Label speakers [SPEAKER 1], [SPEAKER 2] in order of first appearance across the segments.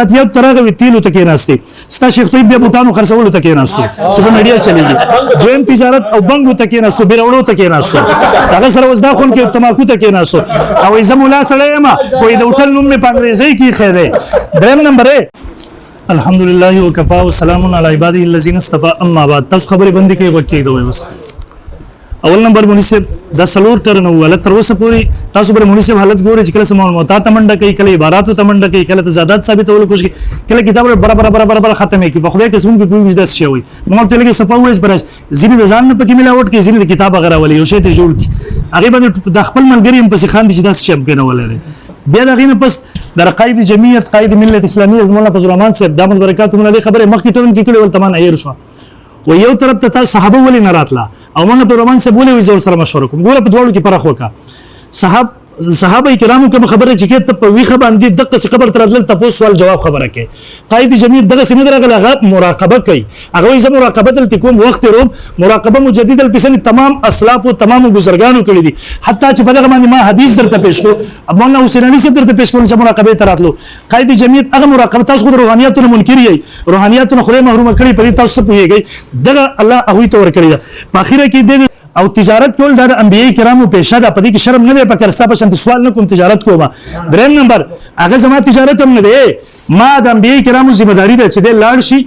[SPEAKER 1] ذاتيات ترغه وتیلو تکې ناشته ستا شیخ طيب بیا بوتانو خرڅولو تکې ناشته چې په میډیا چلیږي دویم تجارت او بنګو تکې ناشته بیرولو تکې ناشته هغه سره وځدا خون کې تماکو تکې ناشته او ایزم الله سره ما خو د هوټل نوم په انګریزي کې خیره دریم نمبر الحمدلله وکفا والسلام علی عباده الذین اصطفى اما بعد تاسو خبرې بندي کوي وکړي دوی بس اول نمبر مناسب د سلور تر نو ول تر اوسه پوری تاسو بر مناسب حالت ګوري چې کله سمون موتا تمنډه کوي کله عبارت تمنډه کوي کله زیادت ثابتول کوشش کله کتاب برابر ختمه کی په خدای قسم کې کوئی داس شي وي موږ ته لګي صفه وایي پر زینې د ځان په کې ملاوت کې زینې د کتاب غره ولې یو شی ته جوړ کی هغه باندې د خپل منګری هم پس خان دي چې داس شي کنه ولې بیا دغه نه پس در قائد جمعیت قائد ملت اسلامی زموږ فضل الرحمن صاحب دامن برکات موږ خبره مخکې ټون کې کړي ول تمان ایر شو و یو طرف ته صحابه ولې نه راتله او موږ په رومان سره بوله وي زور سره مشوره کوم ګوره په دوړو کې پرخ وکا صحابه کرامو کوم خبره چې کې ته په ویخه باندې دغه څه خبر ترازل تاسو سوال جواب خبره کې قائد جمعیت دغه سینه درغله هغه مراقبه کوي هغه یې مراقبه تل کوم وخت روم مراقبه مجدد الفسن تمام اسلاف او تمام بزرګانو کړی دي حتی چې په دغه باندې ما حدیث درته پېښ کو مولانا حسینانی صاحب درته پېښ کوم چې مراقبه تراتلو قائد جمعیت هغه مراقبه تاسو د روحانياتو منکر یې روحانياتو خو محروم کړی په تاسو پوهیږئ دغه الله هغه ته ور کړی دا په اخیره کې او تجارت کول د انبیای کرامو پیشه ده په دې کې شرم نه دی پکړ ستا په شان سوال نه کوم تجارت کوم دریم نمبر هغه زما تجارت هم نه دی ما د انبیای کرامو ذمہ داری ده چې د لاړ شي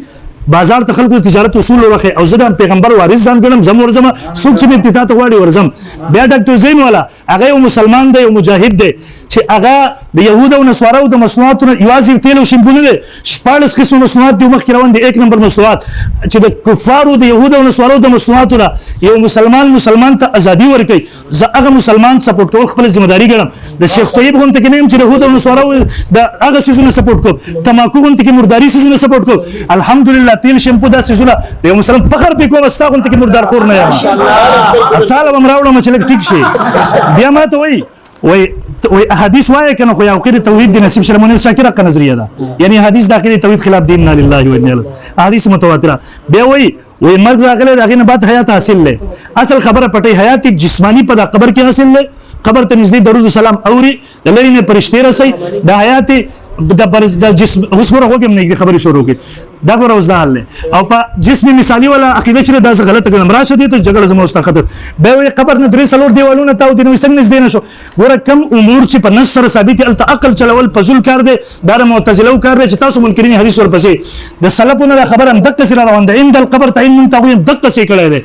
[SPEAKER 1] بازار ته خلکو تجارت اصول ورخه او زه د پیغمبر وارث ځان ګڼم زم ورزم څوک چې ابتدا ته واړي ورزم بیا ډاکټر زین والا هغه یو مسلمان دی یو مجاهد دی چې هغه د يهودو او نصاراو د مسنوعاتو یوازې تیل او شیمپو نه دي شپږ قسم مسنوعات دی مخکې روان دي 1 نمبر مسنوعات چې د کفارو د يهودو او نصاراو د مسنوعاتو یو مسلمان ته ازادي ورکړي زه هغه مسلمان سپورټ کول خپل ذمہ داری ګڼم د شیخ طيب هم ته نیم چې د يهودو او نصاراو د هغه سيزونه سپورټ کوم تماکو هم ته مرداري سيزونه سپورټ کوم الحمدلله تیل شیمپو دا سيزونه د یو مسلمان فخر په کوم استاغون ته مردار خور نه یم تعالی امراوړم چې لګ ټیک شي بیا ما ته وای احادیث وای کنه خو یو کړي توحید د نصیب شرمون شاکر کا نظریه ده یعنی حدیث داخلي توحید خلاف دین نه لله و انا الیه احادیث متواتره بیا وای مرګ راغله دغه نه بعد حیات حاصل لې اصل خبره پټي حیات جسمانی په قبر کې حاصل لې قبر ته نږدې درود سلام اوري د لری نه پرشتي رسي د حیات د جسم وسوره وګم نه خبري شروع کی دا ګور اوس دال او په جسمي مثالي ولا عقیده چې دا غلط کړم راشه دي ته جګړه زموږ مستخدم به قبر نه درې سلور دیوالونه تاو دي نو څنګه نږدې نشو ګور کم امور چې په نص سره ثابت التعقل چلول پزول کار دي دا معتزله کار دي چې تاسو منکرین حدیث ورپسې د سلفونو د خبره هم دقه سره روان ده عند القبر تعین من تقویم دقه سي کړی دي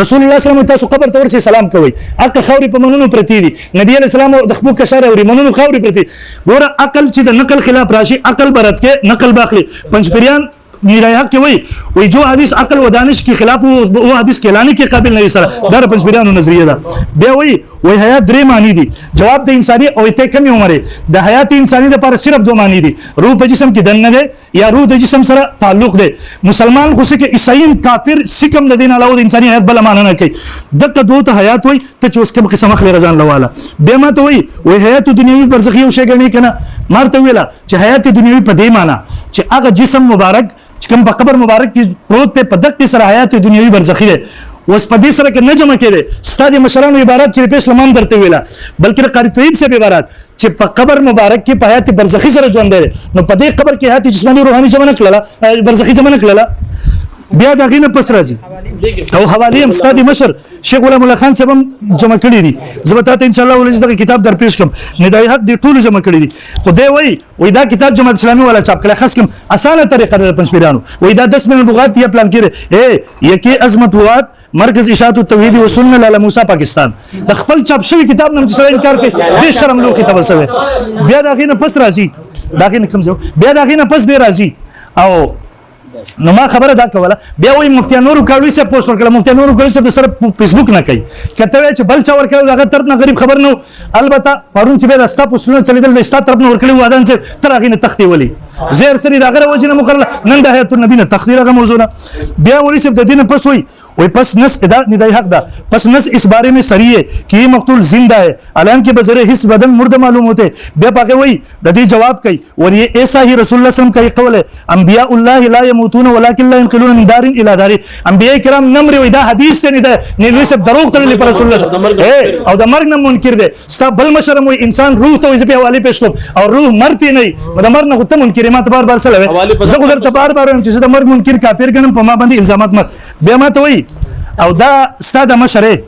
[SPEAKER 1] رسول الله صلی الله علیه وسلم تاسو قبر ته ورسي سلام کوي اګه خوري په منونو پرتی دي نبی علیہ السلام د خپل کشاره وري منونو خوري پرتی ګور عقل چې د نقل خلاف راشي عقل برت کې نقل باخلي پنځپریان میرایا کې وای جو حدیث عقل و دانش کې خلاف او حدیث کې اعلان کې قابل نه سره در پنځپریانو نظریه ده بیا وای حیات درې معنی دي جواب د انساني او ته کمی عمره د حیات انساني لپاره صرف دوه معنی دي روح په جسم کې دنه ده یا روح د جسم سره تعلق ده مسلمان خو سکه عیسائی کافر سکم د دین علاوه د انساني حیات بل معنی نه کوي دغه دوه حیات وای ته چې اوس کوم قسم اخلي رضان لواله به ما ته وای حیات دنیوي برزخي او شی غني کنه مارته ویلا چې حیات دنیوي په دې معنی چې هغه جسم مبارک کوم په قبر مبارک کې پروت ته په دغه سره حیات دنیوي برزخی ده اوس په دې سره کې نه جمع کړي ستادي مشرانو عبارت چې په اسلام درته ویلا بلکې قاری طيب سے عبارت چې په قبر مبارک کې په حیات برزخی سره ژوند لري نو په دې قبر کې حیات جسمانی روحاني جمع نه کړله برزخی جمع نه کړله بیا دغه نه پس راځي او حوالی هم ستادي مشر شیخ غلام الله خان صاحب جمع کړی دي زبته ته ان شاء الله ولې دغه کتاب در پیش کوم ندای حق دی ټول جمع کړی دي خدای وای دا کتاب جماعت اسلامي ولا چاپ کړه خاص کوم اسانه طریقه د پنځپیرانو وای دا 10 من لغات یا پلان کړي یکی عظمت لغات مرکز اشاعت التوحید و سنن لاله موسی پاکستان د خپل چاپ شوی کتاب نوم چې انکار کوي د شرم لوخي تبسوي بیا دغه نه پس راځي دغه نه کوم بیا دغه نه پس دی راځي او نو ما خبره دا کوله بیا وای مفتي نور کاوی سه پوسټ ورکړه مفتي نور کاوی سه سره فیسبوک نه کوي کته چې بل چا ورکړه دغه طرف نه غریب خبر نه البته پرون چې به راستا پوسټونه چلیدل د ستا طرف نه ورکړي وادان سه تر هغه نه تختی ولی زیر سری دا غره وجنه مقرره نن د حیات النبی نه تختی هغه موضوع بیا ولی سه د دینه پس وای پس نس ادا ندای حق دا پس نس اس بارے میں صریح ہے کہ یہ مقتول زندہ ہے علام کے بذریعہ حس بدن مرد معلوم ہوتے بیا پاکے وہی ددی جواب کئی اور یہ ایسا ہی رسول اللہ صلی اللہ علیہ وسلم کا یہ قول ہے انبیاء اللہ لا يموتون ولكن لا ينقلون من دار الى دار انبیاء کرام نمر وی دا حدیث ته نه ده نه سب دروغ تړلې پر رسول الله او دا مرګ نه منکر ده ستا بل مشرم وی انسان روح ته وځي په حواله پېښ کوم او روح مرتی نه د مرګ نه ته منکر کلمات بار بار سره زه غوډر ته بار بار چې د مرګ منکر کافر ګڼم په ما باندې الزامات مت بیا ما ته وای او دا ستاده مشره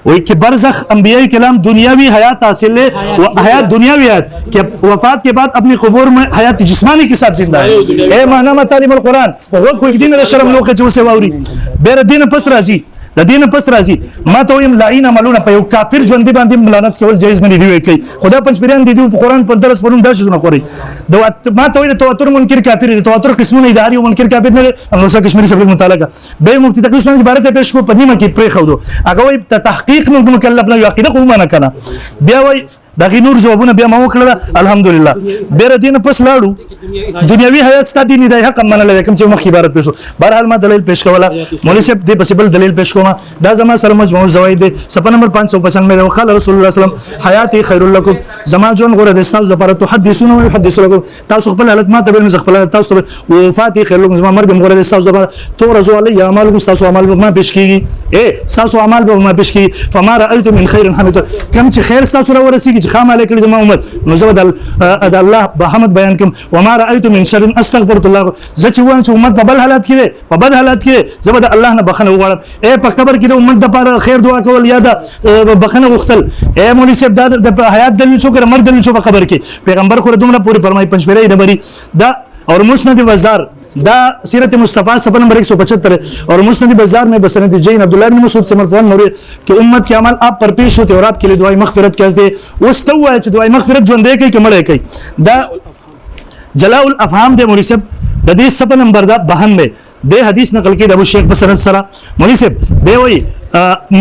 [SPEAKER 1] وای کہ برزخ انبیاء کلام دنیاوی حیات حاصل ہے حیات دنیاوی حیات کہ وفات کے بعد اپنی قبور میں حیات جسمانی کے ساتھ زندہ ہے اے معنی تعلیم القرآن وہ کوئی دین شرم لوگ جو سے واوري بیر دین پس راځي د دین پس راځي ما ته ویم لعین عملونه په یو کافر ژوند باندې ملامت کول جایز نه دی کوي خدا پنځپیران دي په قرآن په درس پرون دا شونه کوي ما ته ویم تواتر منکر کافر دي تواتر قسمونه اداري منکر کافر نه نو څه کشمیری سبق مطالعه به مفتی تقی عثمان عبارت پیش کو په نیمه کې پرې خو دو هغه وی تحقیق نو مکلف نه یو عقیده خو ما نه کنه بیا وی دغه نور جوابونه بیا ما وکړه الحمدلله بیر دین پس لاړو دنیوي حیات ستاسو دین دی حق منل کوم چې مخ عبارت پیښو بهرحال ما دلیل پیش کوله مولوی صاحب دې پسیبل دلیل پیش کوم دا زما سره مجموع زوید دی صفحه نمبر 595 وقال رسول الله صلی الله علیه وسلم حیاتی خیر لكم زما جون غره د تاسو لپاره تحدثون او يحدث لكم تاسو خپل حالت ما ته به خپل تاسو وفات خیر لكم زما مرګ غره د تاسو لپاره تو رسول الله اعمال تاسو اعمال ما پیش کیږي اے تاسو اعمال به ما پیش کیږي فما رايت من خير حمد کم چې خیر تاسو را ورسیږي چې خامه لیکل زما نو زه د الله بحمد بیان کوم وما رايت من شر استغفرت الله زه چې وایم چې امت په بل حالت کې په بد حالت کې زه د الله نه بخنه وغواړم اے په قبر کې د امت لپاره خیر دعا کول یا د بخنه غوښتل اے مولوی صاحب د حیات دلیل شو کړه مرګ دلیل شو په قبر کې پیغمبر خو دومره پوری فرمای پنځپیرې نبري دا اور مسند بازار دا سیرت مصطفیٰ صفحہ نمبر 175 اور مسند بازار میں بسند جین عبداللہ بن مسعود سے مرفوعاً مروی کہ امت کے عمل آپ پر پیش ہوتے اور آپ کے لیے دعائیں مغفرت کہتے وستوا ہے دعائیں مغفرت جو دے کہ مڑے کئی دا جلاء الافهام دے مولوی صاحب حدیث صفحہ نمبر 92 دے حدیث نقل کی ابو شیخ بسند سرا مولوی صاحب دے وہی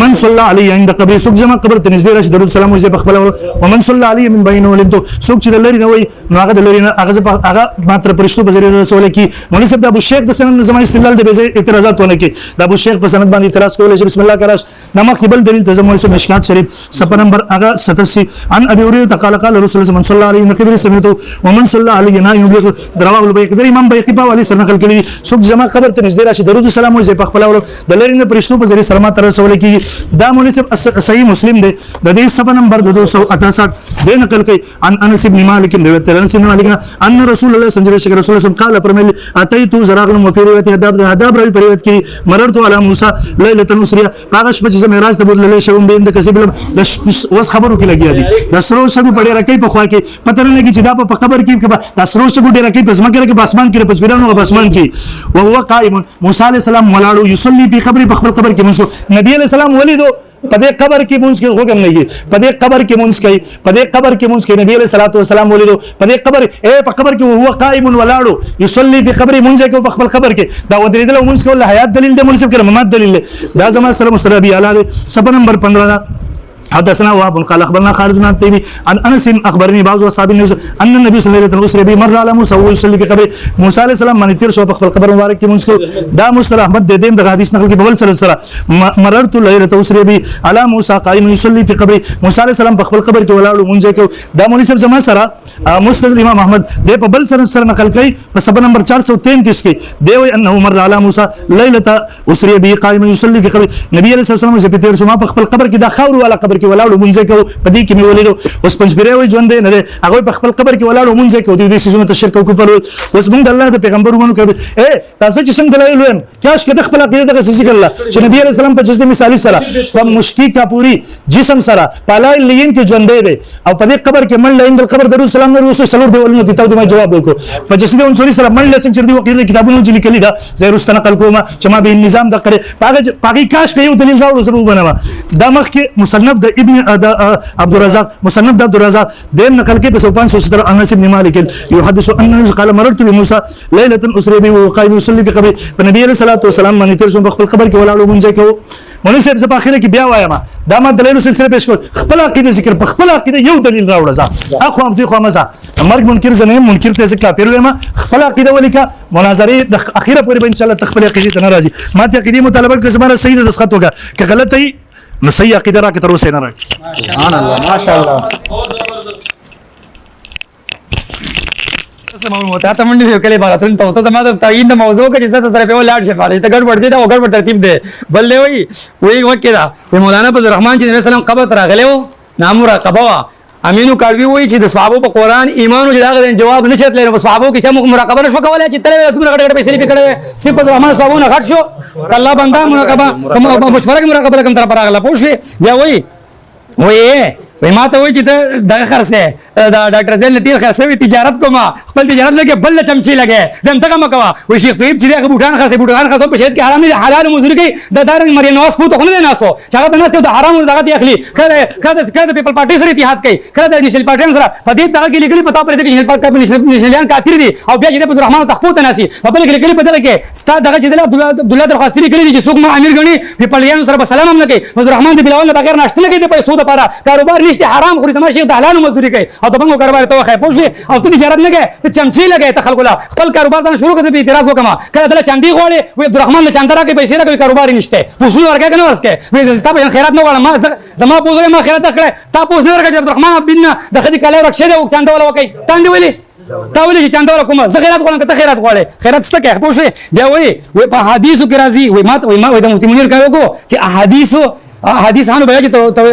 [SPEAKER 1] من صلى عليه عند قبر سوق جما قبر ته نږدې راشي درود سلام وزي بخبل ومن صلى عليه من بينه ولنتو سوق چې لري نه وي نو هغه لري نه هغه ماتر پرشتو بزری رسول کی مولوی صاحب ابو شیخ د سنن زمان استدلال د به اعتراضات ونه کی د ابو شیخ په سند باندې اعتراض کول چې بسم الله کراش نما قبل دلیل د زمان سے مشکات شریف صفحه نمبر هغه 87 عن ابي هريره قال قال رسول الله صلى الله عليه وسلم قبر سمعته ومن صلى عليه نا يبلغ درواه البيقدر امام بيقبا علي سر نقل کړي سوق جما قبر ته نږدې راشي درود سلام وزي بخبل د لري نه پرشتو بزری سلامات رسول کی دا مولوی صاحب صحیح مسلم دے د دې صفحه نمبر 268 دے نقل کړي عن انس بن مالک روایت انس بن مالک ان رسول الله صلی الله علیه وسلم قال فرمایلی اتیت زراغ وفي روایت هداب روایت روایت کړي مررت على موسی ليله مسريه پاغش په چې معراج ته بوتل شوم به د کسب وس خبرو کې لګیا دي د سرو شګو پړې راکې په خوا کې پته نه لګي چې دا په قبر کې د سرو شګو ډېر راکې په اسمان کې په اسمان کې په چبیرانو په اسمان کې او هو قائم موسی عليه السلام ولاړو يصلي په خبر په خپل قبر کې منسو نبی عليه السلام ولیدو په دې قبر کې مونږ کې حکم نه دی په دې قبر کې مونږ کوي په دې قبر کې مونږ کې نبی عليه الصلاه والسلام ولیدو په دې قبر په قبر کې هو قائم ولاړو يصلي په قبر مونږ کې په خپل قبر کې دا ودرېدل مونږ کول حیات دلیل دی مونږ کې ممات دلیل دی دا زما سره مستربي اعلی صفحه نمبر 15 حدثنا وهب قال اخبرنا خالد بن الطيبي عن انس اخبرني بعض اصحاب النبي ان النبي صلى الله عليه وسلم مر على موسى ويصلي في قبر موسی علیہ السلام باندې تیر شو په خپل قبر مبارک کې مونږ دا مستر احمد د دین د حدیث نقل کې بول سره مررت ليله اسري على موسى قائم يصلي في قبر موسی علیہ السلام په خپل قبر کې ولاړو مونږ کې دا مولوی صاحب زما سره مسند امام احمد د په بل سره نقل کوي په صفحه نمبر 433 کې دی وی انه مر على موسى ليله اسري به قائم يصلي في قبر نبی علیہ السلام چې په تیر شو په خپل قبر کې دا خور والا قبر کې ولاړو مونږ کو پدې کې مې ولیدو اوس پنځبيره وي ژوند نه هغه په خپل قبر کې ولاړو مونږ کو دې سيزونه ته شرک او کفر اوس مونږ الله د پیغمبر ونه کوي اے تاسو چې څنګه دلایل ویم کاش کې د خپل عقیده دغه سيزي کړل چې نبی عليه السلام په جسد مثالی سره په مشکی کا پوری جسم سره پالای لین کې ژوند دی او په دې قبر کې مړ لین د قبر درو سلام نور رسول صلی الله علیه وسلم ته ما جواب وکړو په جسد انصوري سره مړ لسن چې دی وقایله کتابونو چې لیکلي دا زیروست نقل کومه چې ما به نظام د کړي پاګه کاش کې یو دلیل راوړو زرو بنوا دا مخ کې مصنف د ابن عبد الرزاق مصنف عبد الرزاق دیم نقل کې په 570 انس بن مالک يحدث ان قال مررت بموسى ليله اسري به وقائم يصلي في قبر فنبي عليه الصلاه والسلام باندې تر شو په خپل قبر کې ولاړو مونږ کې مولوی صاحب زه په اخر کې بیا وایم دا ما دلیل سلسله پیش کړ خپل عقیده ذکر په خپل عقیده یو دلیل راوړه ځه اخو هم دوی خو مزه مرګ منکر زنه منکر ته ذکر کافر وایم خپل عقیده ولیکا مناظره د اخیره پورې ان شاء الله تخپل عقیده ته ناراضي ما ته عقیده مطالبه کوي زماره صحیح د دسخط وکړه که غلط ای نو صحیح عقیده را کې تر اوسه نه راځي سبحان الله ماشاءالله
[SPEAKER 2] معلوم ہوتا ہے منڈی میں کله باراتن ته ته ما ته تعین موضوع کې عزت سره په لاړ شي پاره ته ګډ ورته دا وګړ ترتیب دی بل دی وی وکړه په مولانا عبد الرحمن چې نبی سلام قبر راغلو نامو را قبوا امینو کاروي وایي چې د صحابو په قران ایمان او دغه جواب نشته لري په صحابو کې چې موږ مراقبه نشو کولای چې تلې دومره غټ پیسې لري کړې صرف د رحمان صاحبونو غټ شو الله بندا مراقبه مشوره کې مراقبه کوم طرف راغله پوه شئ بیا وایي ما ته وایي چې دغه خرڅه دا ډاکټر زین تیر خرڅوي تجارت کوما خپل تجارت لګي بل چمچي لګي زم ته کوم کوا وایي شیخ طیب چې دغه بوټان خرڅه په شهادت کې حرام نه حلال مزوري کوي د دارنګ مري نواز پوت خو نه ناسو چې هغه ناس ته حرام دغه دی اخلي کله پیپل پارټي سره اتحاد کوي کله د نېشنل پارټي سره په دې دغه کې لیکلي پتا پرې د نېشنل پارټي نېشنلیان کافر دي او بیا چې د رحمان تخپوت ناسي په بل کې لیکلي پتا کې ستا دغه چې د الله درخواست لري چې څوک ما امیر غني پیپلیان سره سلام هم نه کوي د رحمان د بلاول بغیر ناشته نه کوي د پیسو لپاره کاروبار نشته حرام خوري تماشې د حلال مزدوري کوي او د بنګو کاروبار ته خای پوښي او ته تجارت نه کوي ته چمچي لګي ته خلکو لا خپل کاروبار ته شروع کړي په اعتراض وکما کله دل چاندي غوړي وي عبدالرحمن له چاندرا کې پیسې راکوي کاروبار نشته پوښتنه ورکړه کنه ورسکه وي تاسو خیرات نه غواړم ما زما پوښتنه ما خیرات کړه تاسو نه ورکړه عبدالرحمن بن د خدي کله ورکشه او چاند ولا وکي چاند ویلي تا ولې چې چاند ولا کوم زه خیرات غواړم ته خیرات غواړې خیرات څه کوي پوښي بیا وي په حدیثو کې راځي وي ما د مفتي منیر کارو کو چې حدیث هانو بیا چې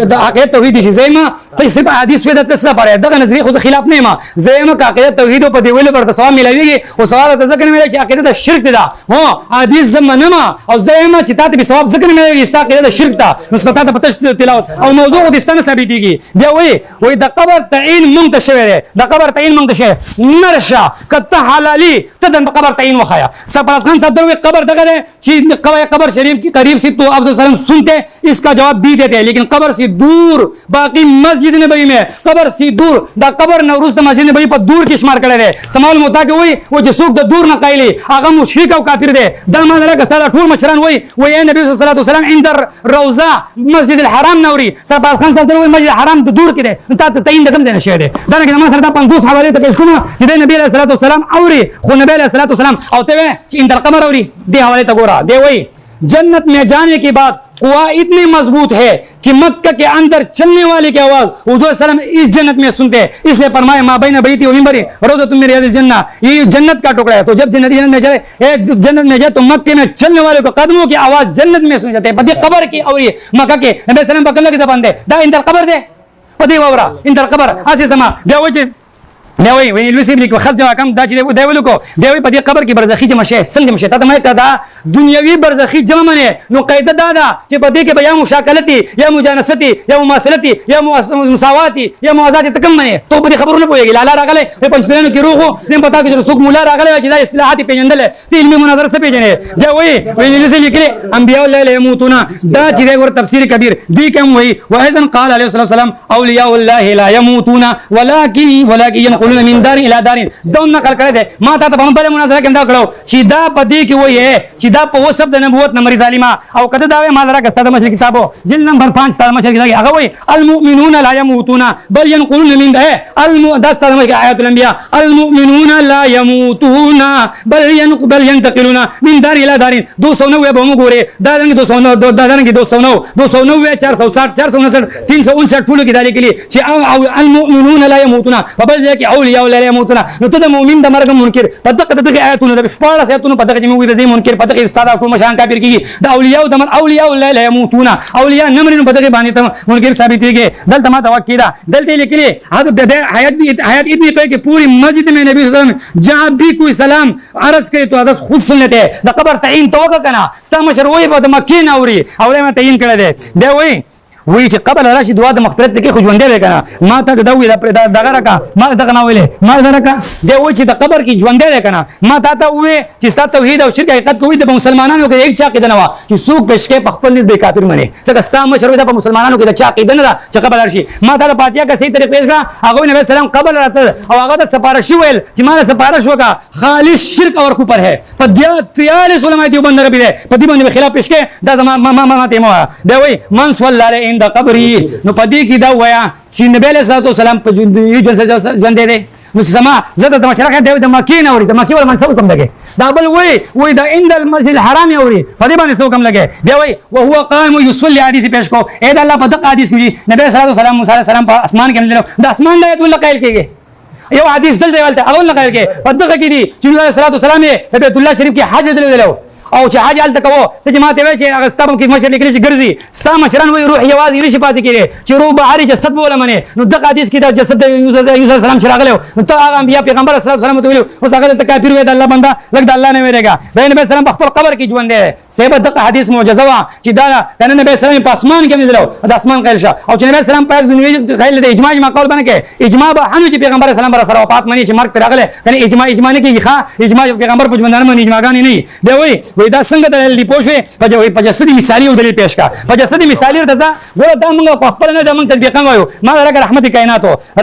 [SPEAKER 2] د عقیده توحید شي زېما ته صرف حدیث وې د تسلا پاره دغه نظریه خو خلاف نه ما زېما کا عقیده توحید په دی ویل پر ثواب ملایويږي او سوال ته ځکه نه ملایي چې عقیده د شرک ده هو حدیث زمنه او زېما چې تاسو به ثواب ځکه نه ملایوي چې عقیده د شرک ده نو ستاسو ته پته تلاوت او موضوع د ستنه ثابتېږي بیا وې د قبر تعین مونږ ته شوی دی د قبر تعین مونږ ته شوی نرشه کته حلالي ته د قبر تعین وخایا سپاس خان صدر وی قبر دغه چې قبر شریف کی قریب سے تو افضل سلام سنتے اس کا جواب بھی دیتے ہیں لیکن قبر سے دور باقی مسجد نبوی میں قبر سے دور دا قبر نوروز مسجد نبوی پر دور کی شمار کړي دي سمال متا کې وای او چې څوک د دور نه قایلی هغه مشرک او کافر دي دا معنی لکه سره ټول مشران وای نبی صلی الله علیه وسلم عند روضه مسجد الحرام نوري سپاس خان صدر وای مسجد الحرام د دور کې دي ته تعین د کوم ځای نشه دي دا نه ما سره 50 حواله ته کوم چې نبی صلی الله علیه وسلم اوري خو نبی صلی الله علیه وسلم او ته چې عند القبر اوري دی حواله ته ګورا دی وای जन्नत में जाने के बाद कुआ इतनी मजबूत है कि मक्का के अंदर चलने वाले की आवाज हुजूर सल्लम इस जन्नत में सुनते हैं इसलिए फरमाया मा बैन बैती व मिंबरी रोज़तुम मिन रियादिल जन्नह ये जन्नत का टुकड़ा है तो जब जन्नत में जाए जन्नत में जाए तो मक्के में चलने वाले को कदमों की आवाज जन्नत में सुन जाते हैं पति कब्र की और ये मक्का के नबी सल्लम बकल की दबन दे दा इंदर कब्र दे पति ववरा इंदर कब्र आसी समा बेवजे نوې ویني لوسی بلیک خرج کم دا چې دی ولکو دی په دې قبر کې برزخی جمع شي څنګه مشه ته مې کدا دنیوي برزخی جمع منه نو قاعده دا چې په دې کې بیا مشاکلتي یا مجانستي یا مماثلتي یا مساواتي یا موازات تکم منه ته په دې خبرونه پوهیږي لاله راغله په پنځپلانو کې روغو نه پتا کې څوک مولا راغله چې دا اصلاحات پیژندل دي علمي مناظره څه پیژنې دی ویني لوسی لیکلي انبیاء الله لا يموتون دا چې دی ور تفسیر کبیر دی کوم وایي واذن قال عليه الصلاه والسلام اولیاء الله لا يموتون ولكن ينقلون من دار الى دار دوم نقل کړی دی ما ته په بل مناظره کې دا کړو چې دا پدې کې وایي چې دا په وسب د نبوت نمبر ظالما او کده دا ما لره کسته د مشر کتابو جلد نمبر 5 سال مشر کې هغه وایي المؤمنون لا يموتون بل ينقلون من ده سال مشر آیات الانبیاء المؤمنون لا يموتون بل ينتقلون من دار الى دار 209 به موږ ګوري دا دغه 209 دا دغه 209 460 459 359 ټول کې دا لیکلي چې المؤمنون لا يموتون فبل ذلك اولیاء لا يموتون نو ته د مؤمن د مرګ منکر پدغه دغه آیاتونه د شپاړه آیاتونه پدغه چې موږ د منکر پدغه استاد ټول مشان کافر کیږي د اولیاء د اولیاء لا يموتون اولیاء نمرن پدغه باندې ته منکر ثابت کیږي دلته ما دا وکیدا دلته لیکلي هغه حیات اتنی کوي کہ پوری مسجد میں نبی صلی اللہ علیہ وسلم جہاں بھی کوئی سلام عرض کرے تو حضرت خود سن لیتے ہیں د قبر تعین تو کنا ستا مشر وای په مکه نوري اولای ما تعین کړه دي دی وی چې قبل راشي دعا د مغفرت کې خو ژوندې وکنه ما ته دا وی دا دغه راکا ما دغه نه ویلې ما درکا دی وی چې د قبر کې ژوندې وکنه ما ته وی چې ست توحید او شرک حقیقت کوي د مسلمانانو کې یک چا کې دنه وا چې څوک پښکې په خپل نسبت کافر مني ځکه ستا مشروع ده په مسلمانانو کې د چا کې دنه چې قبل راشي ما ته د فاتحه کا صحیح طریقې ښه هغه نبی سلام قبل راته او هغه د سپارښت ویل چې ما سپارښت وکا خالص شرک اور کوپر ہے په دې 43 علماء دیوبند ربی ده په دې باندې خلاف پښکې دا ما ته مو دی وی من صلی الله علیه د قبري نو پدې کې دا وایا چې نبی له صلوات والسلام په جلسه ژوند دی نو سما زړه د مشرق دی د مکې نه اوري د مکې ول منسوب کوم لګي دا بل وای دا عند المسجد الحرام اوري په دې باندې سو کوم لګي دی وای او هو قائم يصلي حدیث پیش کو اې دا الله په دغه حدیث کې نبی صلی الله علیه وسلم موسی علیه السلام په اسمان کې د اسمان د ایت الله قائل کېږي یو حدیث دل دی ولته اول نه قائل کې په دغه کې دي چې نبی صلی الله علیه وسلم په بیت الله شریف کې حج دلو او چې حاج حالت کوو ته چې ماته وای چې هغه ستاسو کې مشر لیکلي چې ګرځي ستا مشران وای روح یوازې نشي پاتې کېږي چې روح بهر جسد بوله منه نو دغه حدیث کې دا جسد د یوسف سلام چې راغلی نو ته هغه انبیا پیغمبر صلی الله علیه وسلم ته ویلو اوس هغه ته کافر وای د الله بنده لکه د الله نه ویریږي د نبی سلام په خپل قبر کې ژوند دی سبب دغه حدیث معجزه وا چې دا کنه نبی سلام په اسمان کې مدلو د اسمان قیل شه او چې نبی سلام په دنیا خیل د اجماع ما قول باندې کې اجماع به هنو چې پیغمبر سلام پر سره وفات مني چې مرګ پر راغله کنه اجماع نه کېږي ښا اجماع پیغمبر په ژوند نه مني اجماعګان نه دی وای دا څنګه دلیل دی پوښوي په جسدي مثالي او دلیل پیش کا په جسدي مثالي ورته ګوره دا موږ په خپل نه د موږ تطبیق وایو ما درګه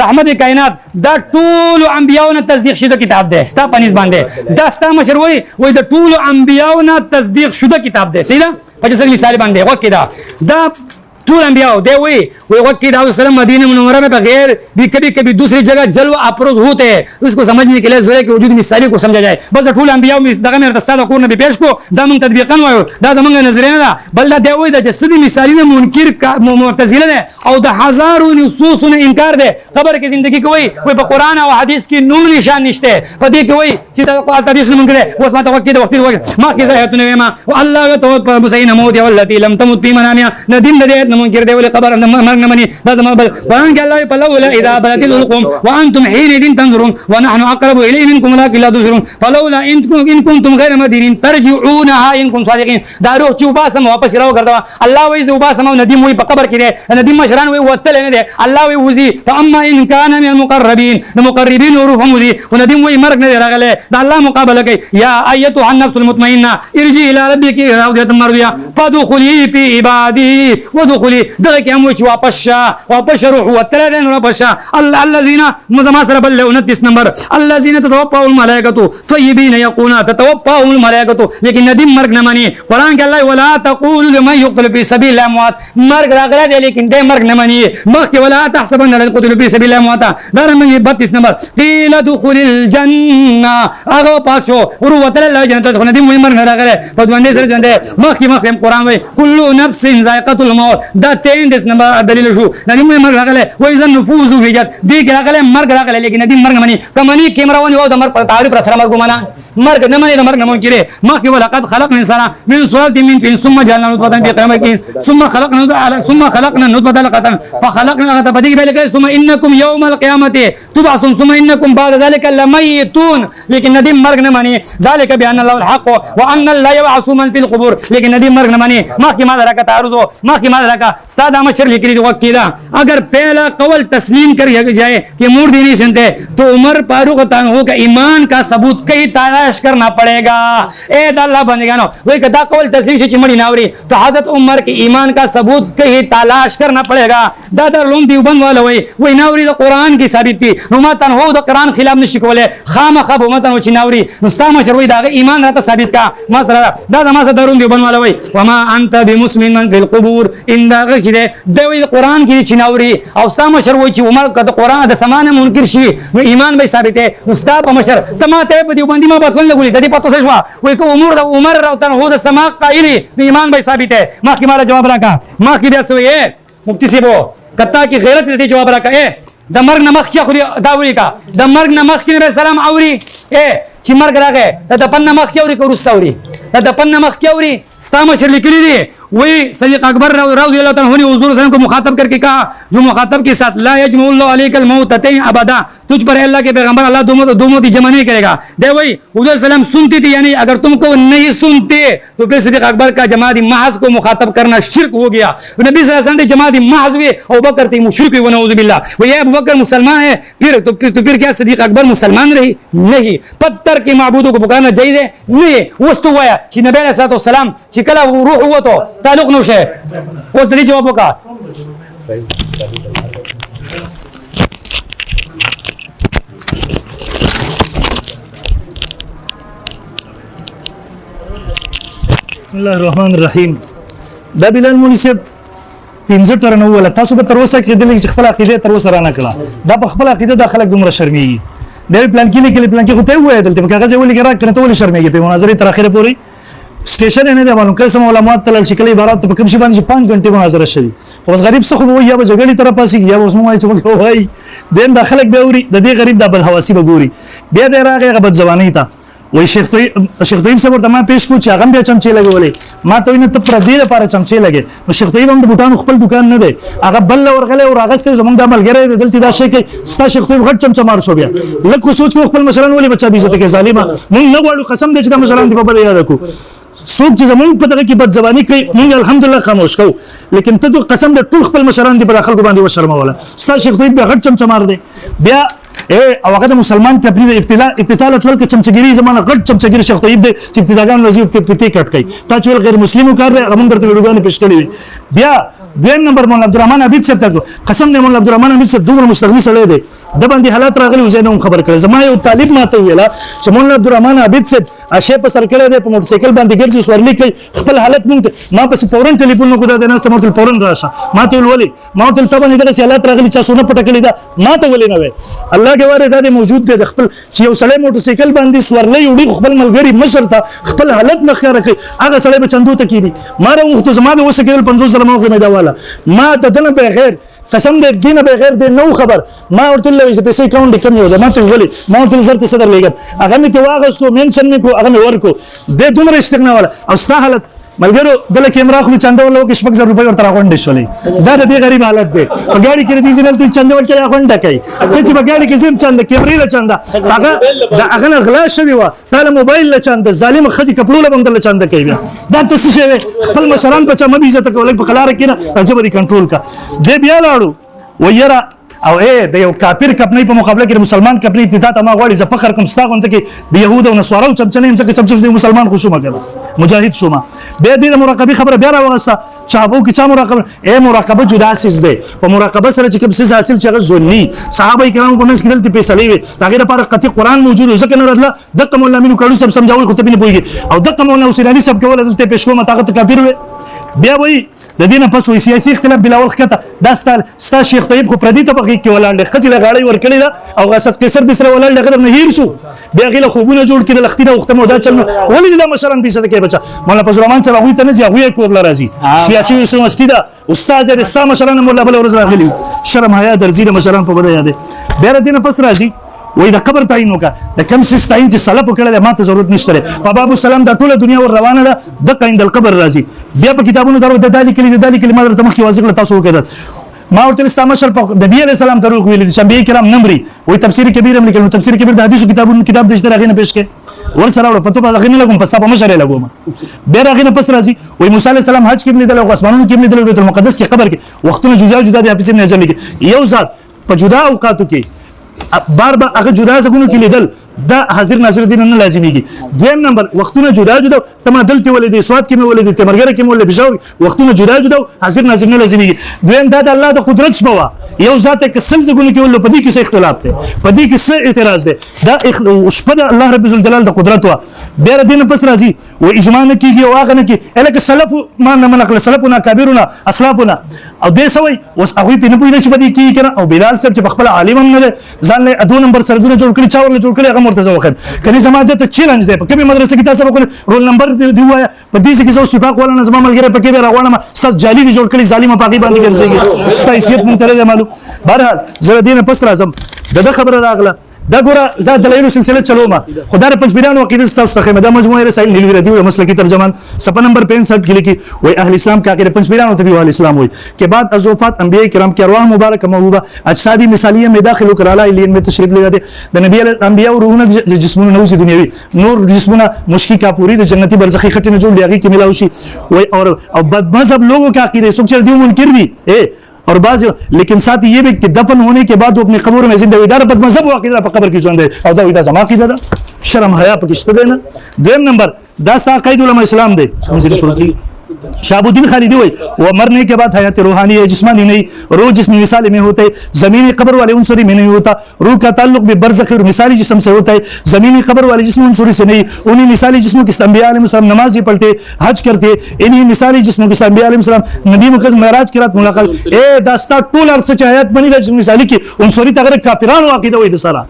[SPEAKER 2] رحمت کائنات دا ټول انبیاونه تصدیق شوه کتاب دی ستا پنځ باندې دا ستا مشر وای د ټول انبیاونه تصدیق شوه کتاب دی سیدا په جسدي مثالي باندې وکړه دا طول انبیاء दे वही वक्त की मदीना मुनव्वरा में बगैर भी कभी कभी दूसरी जगह जलवा अफरोज होते हैं उसको समझने के लिए ज़रूरी के वजूद मिसाली को समझा जाए बस طول انبیاء में इस दगा में रस्ता को नबी पेश को दामन तदबीकन वायो दा जमंग नजरिया दा बल्दा दे वही दा जसदी मिसाली में मुनकिर का मुतजिला है और दा हजारों नुसूस ने इनकार दे कब्र की जिंदगी को वही पे कुरान और हदीस की नून निशान निश्ते पदी के वही चिता को हदीस ने मुनकर उस मत वक्त मा की ज़ाहियत ने मा अल्लाह तो मुसैन मौत वल्लती लम तमुत बी मनामिया नदीम दे मुनकिर दे वली कब्र مرنمني لازم قرآن قال الله فلولا إذا بلغت الحلقوم وأنتم حينئذ تنظرون ونحن أقرب إليه منكم ولكن لا تبصرون فلولا إن كنتم غير مدينين ترجعونها إن كنتم صادقين دا روح چې وباسم واپس راو ګرځوا الله وایي زه وباسم او ندیم وایي په قبر کې دی ندیم مشران وایي وتل نه دی الله وایي وزي فأما إن كان من المقربين المقربين روحهم وزي وندیم وایي مرګ نه دی راغلی دا الله مقابله کوي يا أيتها النفس المطمئنة ارجعي إلى ربك راضية مرضية فادخلي في عبادي وادخلي دغه کې هم چې واپس روح وتل دین واپس الذين مزما سره بل 29 نمبر الذين تتوفاهم الملائكه طيبين يقولون تتوفاهم الملائكه لیکن ندیم مرګ نه مانی قران کې الله ولا تقولوا لمن يقتل في سبيل الله اموات مرګ راغله دی لیکن دې مرګ نه مانی مخکې ولا تحسبن الذين قتلوا في سبيل الله اموات دا رمنګ 32 نمبر قيل دخول الجنه هغه پاسو ورو وتل الله جنت ته ندیم مرګ نه راغله په دوانې سره جنت مخکې قران وای كل نفس ذائقه الموت دا 33 نمبر دلیل شو ندیم مرګ راغله وای ذن نفوذ وجد دې راغله مرګ راغله لیکن ندیم مرګ منی کمنی کیمرا ونی او د مرګ پر تعریف سره مرګ معنا مرګ نه منی د مرګ نه مونږ کړي مخکې ولقد خلقنا الانسان من صلصال من طين ثم جعلنا نطفه في قرار ثم خلقنا نطفه علقه فخلقنا علقه بدی به لکه ثم انکم یوم القیامه تبعثون ثم انکم بعد ذلك لمیتون لیکن ندیم مرګ نه منی ذلك بان الله الحق وان لا يبعث من في القبور لیکن ندیم مرګ نه منی مخکې ما درکا تعرض مخکې ما درکا استاد مشر لیکلی دی وکیلا اگر پہلا قول تسلیم کر جائے کہ مور دینی سنتے تو عمر فاروق تانہو کا ایمان کا ثبوت کئی تلاش کرنا پڑے گا اے اللہ بندگانو وہی کدا قول تسلیم سے چمڑی ناوری تو حضرت عمر کے ایمان کا ثبوت کئی تلاش کرنا پڑے گا دادر لوم دیوبند والا وہی ناوری تو قرآن کی ثابت تھی نما تنہو تو قرآن خلاف نشکولے خام خب امتن وچی ناوری نستا مشر وہی داغ ایمان رہتا ثابت کا مسئلہ دادا ما سے درون دیوبند والا وہی وما انت بمسلم من فی القبور ان داغ چیدے دوی قرآن کی چناوری او ستا مشر وای چې عمر کده قرآن د سمانه منکر شي نو ایمان به ثابت ہے استا په مشر تماته په دیو باندې ما بتول لګولې د دې پتو څه شو وای کو عمر راوتن هو د سما قائلی ایمان به ثابت ہے ما کی مال جواب راکا ما کی بیا سوې مفتی سیبو کتا کی غیرت دې جواب راکا د مرګ نمخ کی خو داوري کا د مرګ نمخ کی نبی سلام اوري چې مرګ راغی د پن نمخ کی اوري کو رستاوري د پن نمخ کی اوري ستا مشر لیکلی دی वही सदीक अकबर रज़ी अल्लाह तआला ने हुजूर सल्लल्लाहु अलैहि वसल्लम को मुखातब करके कहा जो मुखातब के साथ ला यजमुल्लाहु अलैकल मौततैन अबदा तुझ पर अल्लाह के पैगंबर अल्लाह दो मौत जमा नहीं करेगा दे वही हुजूर सल्लम सुनती थी यानी अगर तुमको नहीं सुनते तो फिर सदीक अकबर का जमाती महज को मुखातब करना शिरक हो गया नबी सल्लल्लाहु अलैहि वसल्लम जमाती महज हुए अबू बकर थी मुशरिक हुए नऊज़ बिल्लाह वो ये अबू बकर मुसलमान है फिर क्या सदीक अकबर मुसलमान रही नहीं पत्थर के माबूदों को पुकारना जायज़ है नहीं वस्तु हुआ कि नबी अलैहि सलाम चिकला रूह हुआ तो ताल्लुक नौश है उस दरी जवाबों का
[SPEAKER 1] बिस्मिल्लाह रहमान रहीम دا بلال مناسب 15 تر نو ولا تاسو به تر اوسه کې د لږ خپل عقیده تر اوسه را نه کړه دا په خپل عقیده د خلک دومره شرمېږي د پلان کې لیکل پلان کې خو ته وایې دلته کاغذ ولې کې راکړه ته ولې شرمېږي په مناظره تر اخره پورې स्टेशन نه دی معلوم کله سم علماء تل شکل عبارت په کوم شي باندې 5 غنټه مناظره شوی اوس غریب څه خو یا به جګړې طرف پاسي یا اوس مو چې موږ وای دین داخلك به اوري د دې غریب د بل حواسی به ګوري بیا د راغه غبط زبانی ته وای شیخ طیب صاحب ورته ما پیش کو چې هغه بیا چمچې لګولې ما ته ویني ته پر دې لپاره چمچې لګې نو شیخ طیب هم د بوتانو خپل دکان نه دی هغه بل ورغله او راغسته زمونږ د عملګری دی دلته دا شي کوي ستا شیخ طیب غټ چمچه مار شو بیا لکه سوچ کو خپل مشران ولې بچا بیزته کې ظالما مونږ نه غواړو قسم دې چې د مشران دی په بل یاد کو څوک چې زمونږ په دغه کې بد زبانی کوي مونږ الحمدلله خاموش کوو لیکن ته د قسم د ټول خپل مشران دی په خلکو باندې وشرموله ستا شیخ طیب بیا غټ چمچه مار دی بیا او هغه د مسلمان کپنی د ابتداء تل کې چمچګری زمانه غټ چمچګری شیخ طیب دی چې ابتداګان وظیف ته پټی کټ کوي تا چې غیر مسلمانو کار هغه موږ درته ویډیوګانې پېښ کړې بیا دویم نمبر مولا عبدالرحمن عبید صاحب ته قسم دې مولا عبدالرحمن عبید صاحب دومره مستغنی سره دی د باندې حالات راغلي وزینوم خبر کړي زما یو طالب ماته ویلا چې مولا عبدالرحمن عبید صاحب اشه په سر کړه دی په موټر سایکل باندې ګرځي سورلی کوي خپل حالت مونږ ما په فورن ټلیفون نو کودا نه سمته فورن راشه ما ته ولولي ما ته تبه نه دغه حالات راغلي چې سونه پټ کړی دا ما ته ولې نه وي الله کې واره دا موجود دی خپل چې یو سړی موټر سایکل باندې سورلی وړي خپل ملګری مشر ته خپل حالت نه خیال کوي هغه سړی به چندو ته کیږي ما راوخت زما به وسکل 50 سره موخه مې دا والا ما دنه بغیر قسم دې دینه بغیر دې نو خبر ما ورته لوي چې پیسې اکاونټ کم یو دا ما ته ولي ما ورته زرت صدر لګم هغه مې ته واغستو منشن مې کو هغه مې ورکو دې دومره استغنا والا او ستا حالت ملګرو بل کیمرا خو چنده ولو کې شپږ زر روپۍ ورته راغونډې شولې دا د دې غریب حالت دی په ګاډي کې دې ځنل ته چنده ورکړي راغونډه کوي چې په ګاډي کې زم چنده کیمرې له چنده هغه غلا شوی و دا موبایل له چنده ظالم خځې کپړو له بندل چنده کوي دا څه شي خپل مشران په چا مې عزت کولای په خلاره کې نه جبري کنټرول کا دې بیا لاړو ويره او د یو کافر کپنی په مقابله کې مسلمان کپنی افتتاح ته ما غواړي ز فخر کوم ستا غونډه کې د يهود او نصارو چمچنې هم څنګه چمچ د مسلمان خو شوم کړه مجاهد شوم به دې مراقبه خبره بیا راوغسته صحابو کې چا مراقبه مراقبه جدا سیس ده په مراقبه سره چې کوم څه حاصل چې ځونی صحابه کرام په منځ کې دلته فیصله وي هغه لپاره قطعي قران موجود ځکه نه راتله دغه مولا مینو کړو سب سمجاوي خو ته نه پويږي او دغه مولا حسین علي سب کوله دلته پېښ کومه طاقت کافر وي بیا وای د دینه پس وې سیاسي اختلاف بلاول خطه دا ستا شیخ طیب خو پردي طبقه کې ولاړ خځې له غاړې ور کړی دا او غسد کسر د سره ولاړ لغه نه هیر شو بیا غیله خوبونه جوړ کړي لختینه وخت مو دا چل ولې دا مشران پیسه کې بچا مولا فضل الرحمن صاحب غوي ته نه ځي غوي کور لرازي سیاسي یونیورسيټي دا استاد دې ستا مشران مولا بل ورځ راغلي شرم حیا درځي مشران په بده یاد بیا دینه پس راځي وای د قبر تعین وکړه د کم سیس تعین چې سلف وکړه د ماته ضرورت نشته بابا ابو سلام د ټوله دنیا ور روانه ده د قیند القبر راځي بیا په کتابونو درو د دالي کلی ما درته مخکې واضح کړ تاسو وکړه ما ورته استعمال په نبی عليه السلام دروغ ویل دي شنبه کرام نمبري وای تفسیر کبیر هم لیکلو تفسیر کبیر د حدیثو کتاب د اشتراک نه پېښ کې ور سره په تو باندې نه لګم په صاحب مشره لګوم بیا راغینه پس راځي وای موسی عليه السلام حج کې لیدل او اسمانونو کې لیدل بیت المقدس کې قبر کې وختونه جدا د حافظ ابن حجر کې یو ذات په جدا اوقاتو کې بار هغه جدا څنګه کې لیدل دا حاضر ناظر دین نه لازميږي دویم نمبر وختونه جدا تمادل کې ولې سواد کې ولې تمرګره کې ولې بجاوي وختونه جدا حاضر ناظر نه لازميږي دویم دا د الله د قدرت شپه یو ذات کې سل څنګه کې ولې په دې کې څه اختلاف دی په دې کې څه اعتراض دی دا شپه د الله رب الجلال د قدرت وا بیر دین پس راځي و اجماع نه کیږي او هغه نه کې الکه سلف ما نه منقل سلفنا کبیرنا اسلافنا او دې سوي وس هغه په نه پوهې چې بده کی کنه او بلال صاحب چې خپل عالم هم نه ځان له ادو نمبر سره دونه جوړ کړی چا ورله جوړ کړی هغه مرتضی وخت کني زما د ته چیلنج دی په کومه مدرسې کې تاسو وکړ رول نمبر دی وایا په دې کې زو صفاق ولا نه زما ملګری پکې دی راغونم ست جالي جوړ کړی ظالم په باندې ګرځي ستا حیثیت مونږ ته معلوم بهرحال زه دینه پس راځم دا خبره راغله دا ګوره زه دلایل سلسله چلوما خدای په پنځبیران عقیده تاسو ته خمه دا مجموعه رسائل نیلوی ردی او مسلکی ترجمان صفحه نمبر 65 کې لیکي وای اهل اسلام کا کې پنځبیران ته دی اهل اسلام وای کې بعد از وفات انبیاء کرام کی ارواح مبارک موهوبه اجسادی مثالیه میں داخل کرالا الین میں تشریف لے جاتے د نبی انبیاء روحونه جسمونه نوزي دنیوي نور جسمونه مشکی کا پوری د جنتی برزخی خټه نه جوړ دیږي کې ملاوي شي وای او بد مذهب لوگوں کا عقیده سوچ دیو منکر دی اور بعض لیکن ساتھ یہ بھی کہ دفن ہونے کے بعد وہ اپنی قبر میں زندہ ادارہ بد مذہب عقیدہ په قبر کې ژوند دی او دا ودا زما عقیده ده شرم حیا پکې شته دی نه دویم نمبر دا ستا قید علماء اسلام دی منځري شروع کی شهاب الدین خالدی وای وہ مرنے کے بعد حیات روحانی ہے جسمانی نہیں روح جسم مثال میں ہوتا ہے زمینی قبر والے عنصری میں نہیں ہوتا روح کا تعلق بھی برزخی اور مثالی جسم سے ہوتا ہے زمینی قبر والے جسم عنصری سے نہیں انہیں مثالی جسموں کے انبیاء علیہ السلام نماز ہی پڑھتے حج کرتے انہیں مثالی جسموں کے انبیاء علیہ السلام نبی مقدس معراج کی رات ملاقات اے داستا ټول ارڅ چې حیات بنی د جسم مثالی کی عنصری تغیر کافرانو عقیده وای د سره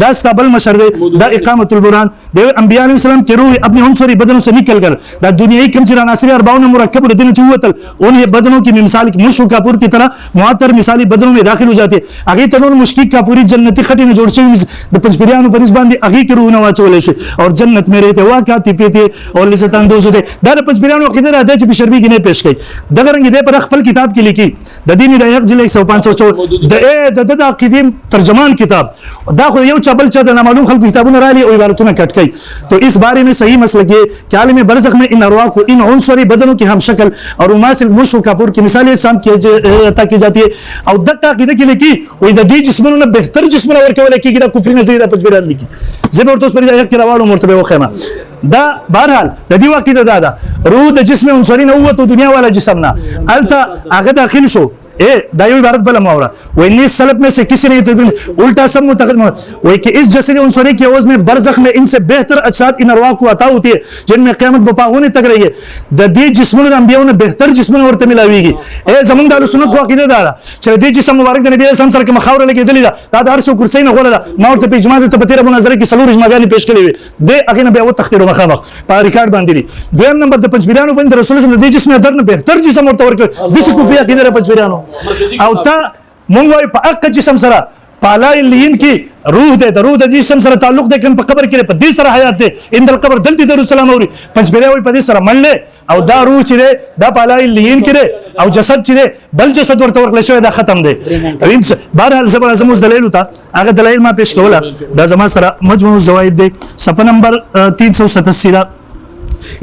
[SPEAKER 1] داستا بل مشر دا اقامت البرهان د انبیاء علیہ السلام کی روح اپنے عنصری بدن سے نکل کر دا دنیائی کم چرا ناصری 54 मुरक्कब दिन चुवतल उन्हें बदनों की मिसाल की मुश्क कापूर की तरह मुआतर मिसाली बदनों में दाखिल हो जाती है आगे तनों मुश्किल कापूरी जन्नती खटी ने जोड़ से पंचपिरियानो पर इस बांधी आगे के रूह नवाचोले से और जन्नत में रहते हुआ क्या पीते और लिजतान दोस्त होते दार पंचपिरियानो किधर आते हैं बिशरबी की ने पेश की दगरंग दे पर अखफल किताब की लिखी ददीनी रयक जिले 100-500 द किदीम तर्जमान किताब दाखो ये चबल चद ना मालूम खल किताबों ने राली और इबारतों ने कट गई तो इस बारे में सही मसला ये कि आलिम बरज़ख में इन अरवाह को इन उनसरी बदनों की हम शक्ल और उमासिल मुश्क कापूर की मिसालें शाम की अता की जाती है और दत्ता की देखिए कि वो दी जिस्मों ने बेहतर जिस्मों और केवल की किताब कुफरी ने ज़ीरा पचबीरा लिखी ज़बर तो उस पर एक किरावाड़ों मर्तबे वो खैमा दा बहरहाल ददी वाकी दादा रूह द जिस्म उनसरी न हुआ तो दुनिया वाला जिस्म ना अलता आगे दाखिल शो दायो इबारत बला मुहावरा वो इन्नीस सलब में से किसी ने तो उल्टा सब मुतकद वो कि इस जैसे उनसरी की आवाज में बरज़ख में इनसे बेहतर अजसाद इन अरवाह को अता होती है जिनमें क़यामत बपा होने तक रही है ददी जिस्मों ने अंबियाओं ने बेहतर जिस्मों और मिलावीगी ए जमन दाल सुन्नत को अकीदत दारा चले दी जिस्म मुबारक नबी अलैहि सल्लम के मखावर लेके दलीदा दादा अर्श कुर्सी न गोला माउर ते इजमा ते बतेरा मुनाजरे की सलूर इजमा बयान पेश करे दे अगे नबी वो तख्तीर मखामख पा रिकॉर्ड बांधी दो नंबर द पंचबिरानो बंद रसूल सल्लल्लाहु अलैहि वसल्लम दर ने बेहतर जिस्म और तवर के दिस कुफिया किधर पंचबिरानो औता मुंगवाई पाक जिस्म सरा पाला लीन की रूह दे जिस्म सरा ताल्लुक दे कन कब्र के पदी सरा हयात दे इंदल कब्र दलती दर सलाम और पंचबिरे वही पदी सरा मल्ले औ दा रूह चिरे दा पाला लीन करे औ जसद चिरे बल जसद वर तवर लेशो दा खत्म दे रिम्स बहरहाल जबर आजम दलील होता आगे दलील मा पेश कोला दा जमा सरा मजमू जवाइद दे सफा नंबर 387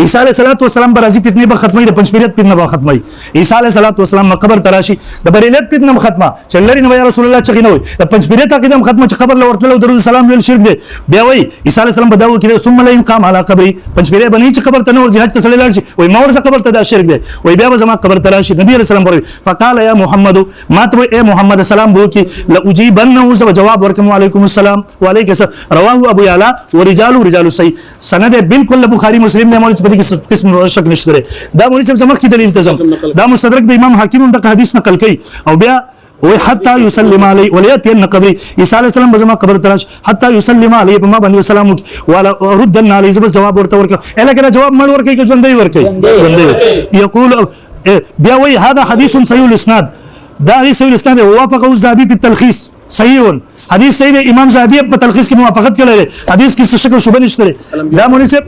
[SPEAKER 1] ईसा अलैहिस्सलाम बराजी कितनी बार खत्म हुई पंचपीरियत कितना बार खत्म हुई ईसा अलैहिस्सलाम कब्र तराशी द बरेलियत कितना खत्मा चल्लरी नबी रसूलुल्लाह चगिन हुई द पंचपीरियत कितना खत्म कब्र लो वर्तलो दरुद सलाम वेल शिरक दे बे वही ईसा अलैहिस्सलाम बदाऊ कि सुम्मा ला इनकाम अला कब्री पंचपीरिय बनी च कब्र तनो और जिहाद तसल्लल्लाहु अलैहि वही मौर स कब्र तदा शिरक दे वही बे जमा कब्र तराशी नबी अलैहिस्सलाम पर फकाल या मोहम्मद मात ए मोहम्मद सलाम बो कि ला उजीबन्नहु जवाब वरकम वालेकुम अस्सलाम वालेकुम अस्सलाम रवाहु अबू याला व रिजालु सही सनद बिल्कुल बुखारी मुस्लिम ने मौलिद पदी की किस्म शक निश्तरे दा मुनी से जमा की दलील तजम दा मुस्तदरक द इमाम हाकिम उनका हदीस नकल कई और बिया वो हत्ता युसल्लिम अलैहि वलियतिन कब्री ईसा अलैहिस्सलाम बजमा कब्र तराश हत्ता युसल्लिम अलैहि पमा बनी सलाम वाला रुद्दन अलैहि जब जवाब और तवर का एला के जवाब मल वर के जंदे वर के यقول बिया वही हदा हदीस सहीह इस्नाद दा हदीस सहीह इस्नाद वافق الذهبي في التلخيص صحيح हदीस सही है इमाम ज़हाबी अब तलखीस की मुवाफaqत कर ले हदीस की शक शुबह निश्तरे दा मुनी से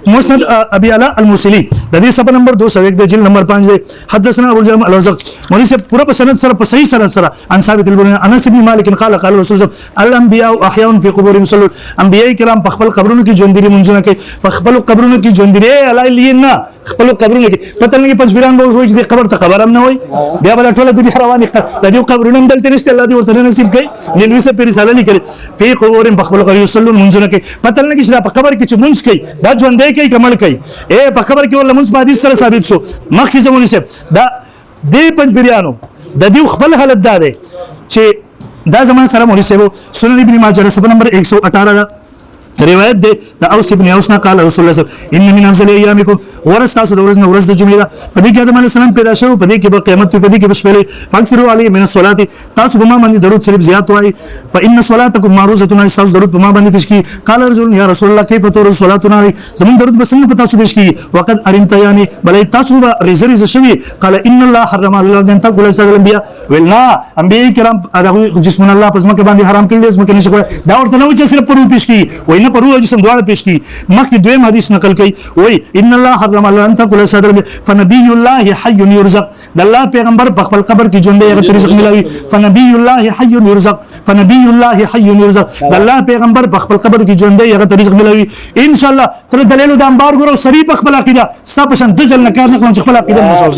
[SPEAKER 1] मुस्नद अबी अला अल-मुसिली हदीस सफा नंबर 201 जिल्द नंबर 5 दे हदसना अबू जम अल-रज़क़ मुनी से पूरा सनद सर सही सनद सर अन साबित इब्न अनस इब्न मालिक قال قال रसूल अल-अंबिया अहया फी क़ुबूरिहिम सल्लु अंबिया किराम पखपल कब्रों की जोंदिरी मुंजना के पखपल कब्रों की जोंदिरी अला लियना पखपल कब्रों की पता नहीं पंचबिरान बोल होई कब्र त कब्र हमने होई बिया बला टोला दुनिया रवानी तदी कब्र नम दलते निस्ते अल्लाह दी और नसीब कई निलवी से फिर साला नहीं करे फी क़ुबूरिहिम पखपल कब्र सल्लु मुंजना के पता नहीं किसी कब्र की मुंज कई दा जोंदे कई कमल कई ए पखबर की और मुंज हदीस सर साबित शो मखी जमुनी से दा दे पंचबिरानो द दी खपल हालत दा दे चे दा जमान सर मुनी से वो सुनन इब्न माजा सब नंबर 118 रिवायत दे औस इब्न औसना قال रसूल सल्लल्लाहु इन मिन अफजल अय्यामिकुम वरस्ता सुदरजन वरस जुमेरा पदी के आदम अलैहि सलाम पैदा शो पदी के क़यामत पदी के बशपले फक्सरु अलैहि मिन सलाती तासबुमा मन दरूद शरीफ ज़ियात हुई फ इन सलातकुम मारूज़तुन सास दरूद पमा बंद फिशकी قال रसूल या रसूल अल्लाह कैफ तुर सलातुना जमीन दरूद बसंग पता सुबह की वक़द अरिमता यानी भले तासुबा रिजरी जशवी قال इन अल्लाह हरम अल्लाह तक कुल अंबिया वेलना अंबिया किराम अदाहु जिस्म अल्लाह पजमा के बांदी हराम के लिए इसमें कहने से दा और तनव से सिर्फ परू पेश की वही न परू जिस्म द्वारा पेश की मख की द्वेम हदीस नकल की वही इन अल्लाह हरम अल्लाह तक कुल सदर फनबियुल्लाह हय्युन युरज़क़ अल्लाह पैगंबर पखपल कब्र की जोंदे अगर रिज़्क़ मिलावी फनबियुल्लाह हय्युन युरज़क़ फनबियुल्लाह हय्युन युरज़क़ अल्लाह पैगंबर पखपल कब्र की जोंदे अगर रिज़्क़ मिलावी इंशाअल्लाह तले दलील दाम बार गुरो सरी पखपल अकीदा सब पसंद दजल न करने को पखपल अकीदा मशहूर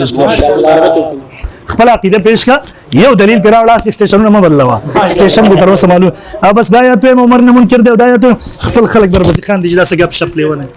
[SPEAKER 1] खपला अकीदा पेश का ये दलील पेरावड़ा स्टेशन में बदलवा स्टेशन की तरफ से मालूम अब बस दाया तो उमर ने मुनकर दे दाया तो खपल खलक दर बस खान दीजिए से गप शप लेवन है